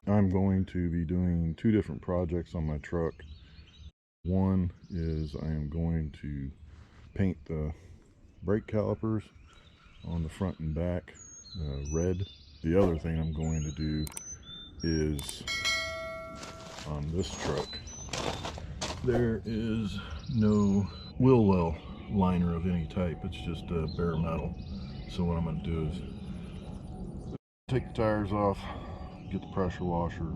I'm going to be doing two different projects on my truck. One is I am going to paint the brake calipers on the front and back red. The other thing I'm going to do is on this truck, there is no wheel well liner of any type. It's just bare metal. So what I'm going to do is take the tires off, get the pressure washer,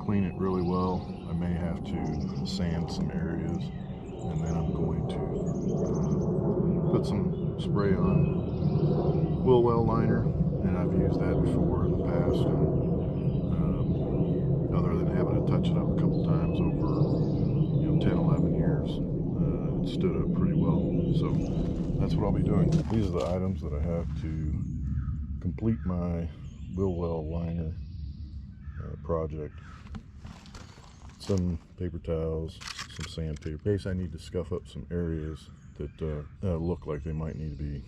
clean it really well. I may have to sand some areas, and then I'm going to put some spray on wheel well liner, and I've used that before in the past, and other than having to touch it up a couple times over 10, 11 years, it stood up pretty well. So that's what I'll be doing. These are the items that I have to complete my wheel well liner project. Some paper towels, some sandpaper, in case I need to scuff up some areas that look like they might need to be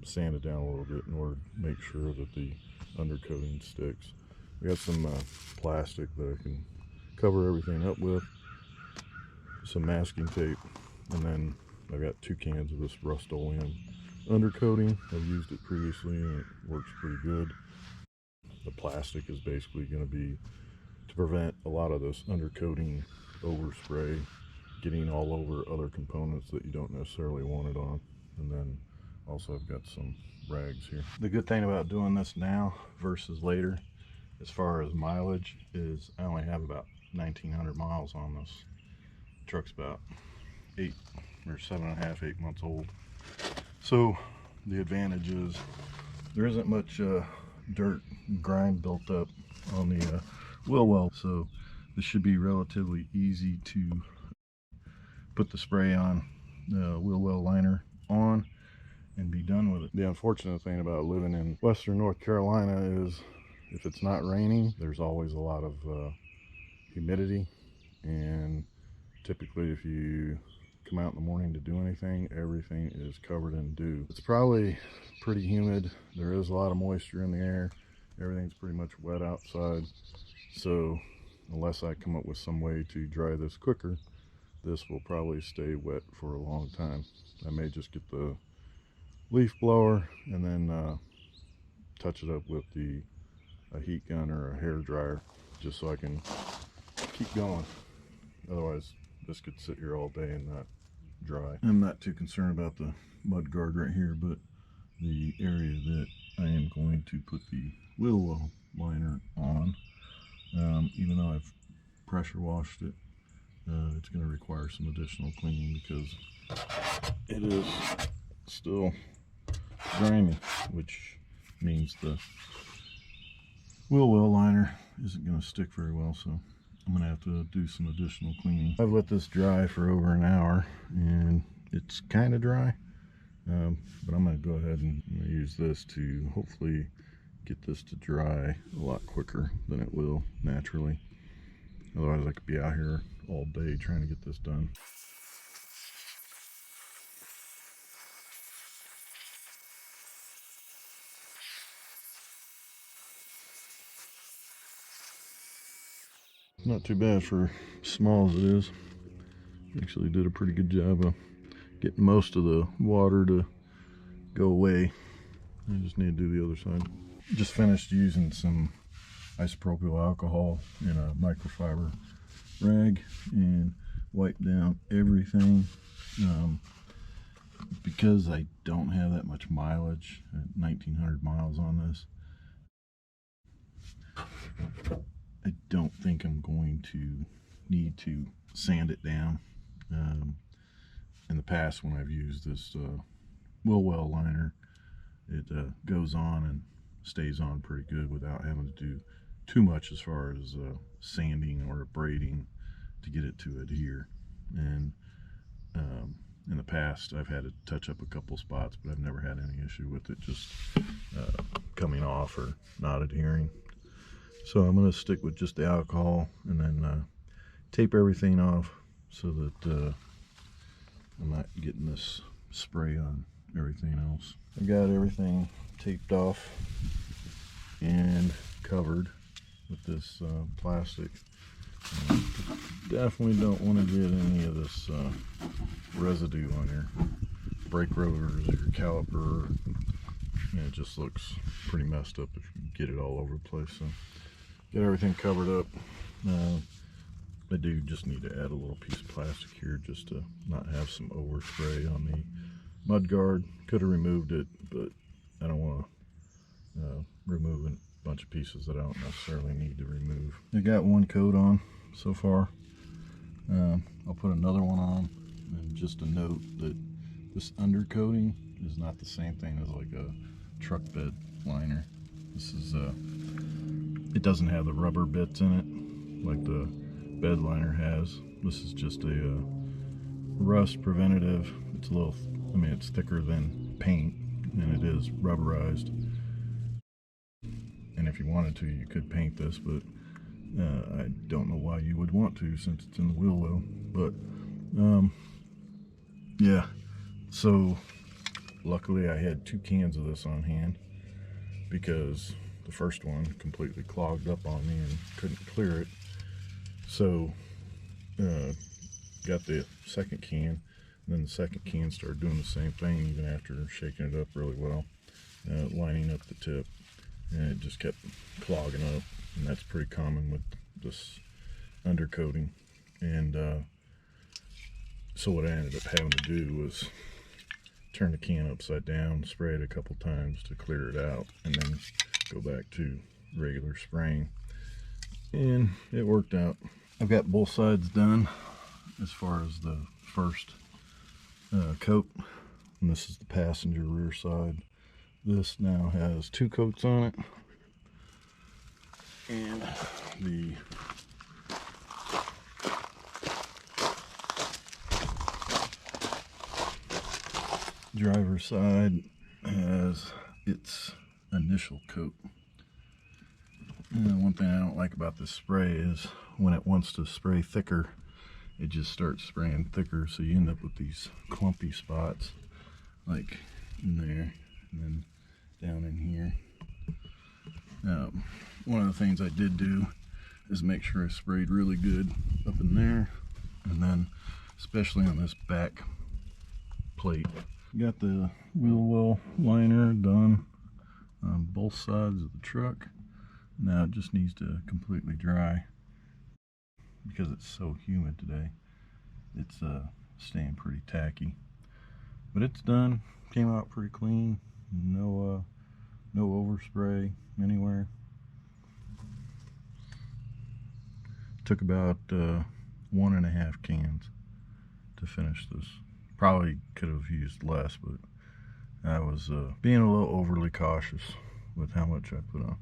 sanded down a little bit in order to make sure that the undercoating sticks. We got some plastic that I can cover everything up with, some masking tape, and then I've got 2 cans of this Rust-Oleum undercoating. I've used it previously and it works pretty good. The plastic is basically going to be to prevent a lot of this undercoating overspray getting all over other components that you don't necessarily want it on. And then also I've got some rags here. The good thing about doing this now versus later, as far as mileage, is I only have about 1,900 miles on this. Truck's about 8 or 7.5, 8 months old. So the advantage is there isn't much dirt and grime built up on the wheel well, so this should be relatively easy to put the spray on, wheel well liner on, and be done with it. The unfortunate thing about living in western North Carolina is if it's not raining, there's always a lot of humidity, and typically if you come out in the morning to do anything, everything is covered in dew. It's probably pretty humid. There is a lot of moisture in the air. Everything's pretty much wet outside. So unless I come up with some way to dry this quicker, this will probably stay wet for a long time. I may just get the leaf blower and then touch it up with a heat gun or a hair dryer, just so I can keep going. Otherwise this could sit here all day and not dry. I'm not too concerned about the mud guard right here, but the area that I am going to put the wheel well liner on, even though I've pressure washed it, it's going to require some additional cleaning because it is still grimy, which means the wheel well liner isn't going to stick very well, so I'm going to have to do some additional cleaning. I've let this dry for over an hour and it's kind of dry, but I'm going to go ahead and use this to hopefully get this to dry a lot quicker than it will naturally. Otherwise I could be out here all day trying to get this done. Not too bad for small as it is. Actually did a pretty good job of getting most of the water to go away. I just need to do the other side. Just finished using some isopropyl alcohol in a microfiber rag and wiped down everything. Because I don't have that much mileage, 1,900 miles on this, I don't think I'm going to need to sand it down. In the past, when I've used this wheel well liner, it goes on and stays on pretty good without having to do too much as far as sanding or braiding to get it to adhere. And in the past I've had to touch up a couple spots, but I've never had any issue with it just coming off or not adhering. So I'm going to stick with just the alcohol and then tape everything off so that I'm not getting this spray on everything else. I got everything taped off and covered, with this plastic. Definitely don't want to get any of this residue on your brake rotors or your caliper. And it just looks pretty messed up if you get it all over the place. So get everything covered up. I do just need to add a little piece of plastic here just to not have some overspray on the mud guard. Could have removed it, but I don't want to remove a bunch of pieces that I don't necessarily need to remove. I got one coat on so far. I'll put another one on, and just a note that this undercoating is not the same thing as like a truck bed liner. This is it doesn't have the rubber bits in it like the bed liner has. This is just a rust preventative. It's a little, I mean, it's thicker than paint, and it is rubberized. And if you wanted to, you could paint this, but I don't know why you would want to, since it's in the wheel well. But yeah, so luckily I had 2 cans of this on hand, because the first one completely clogged up on me and couldn't clear it. So got the second can, and then the second can started doing the same thing even after shaking it up really well, lining up the tip, and it just kept clogging up. And that's pretty common with this undercoating. And so what I ended up having to do was turn the can upside down, spray it a couple times to clear it out, and then go back to regular spraying, and it worked out. I've got both sides done as far as the first coat, and this is the passenger rear side. This now has 2 coats on it, and the driver's side has its initial coat. And one thing I don't like about this spray is when it wants to spray thicker, it just starts spraying thicker, so you end up with these clumpy spots like in there and then down in here. One of the things I did do is make sure I sprayed really good up in there, and then especially on this back plate. Got the wheel well liner done on both sides of the truck. Now it just needs to completely dry because it's so humid today. It's staying pretty tacky, but it's done. Came out pretty clean. No overspray anywhere. Took about 1.5 cans to finish this. Probably could have used less, but I was being a little overly cautious with how much I put on.